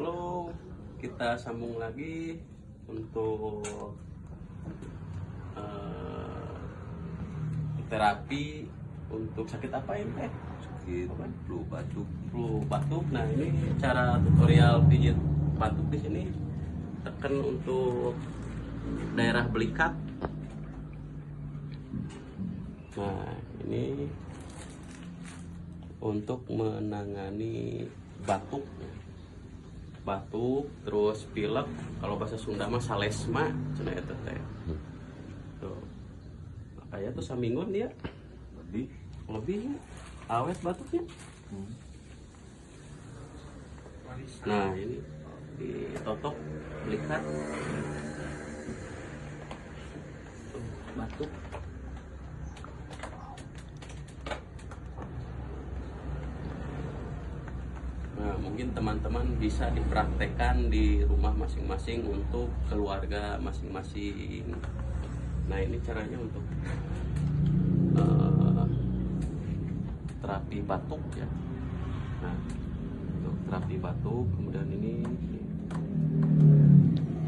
Halo, kita sambung lagi untuk terapi untuk sakit apa ini teh? Sakit flu batuk. Flu batuk. Nah, ini cara tutorial pijit batuk di sini. Tekan untuk daerah belikat. Nah, ini untuk menangani batuk, terus pilek. Kalau bahasa Sunda mah salesma, cenah eta teh. Tuh. Makanya tuh saminggon dia lebih awet batuknya. Nah, ini ditotok belikat. Tuh, batuk. Nah, mungkin teman-teman bisa dipraktekkan di rumah masing-masing untuk keluarga masing-masing. Nah, ini caranya untuk terapi batuk ya. Nah, untuk terapi batuk, kemudian ini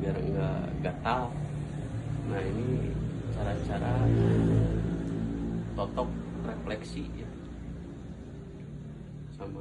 biar enggak gatal. Nah, ini cara-cara totok refleksi ya. Sama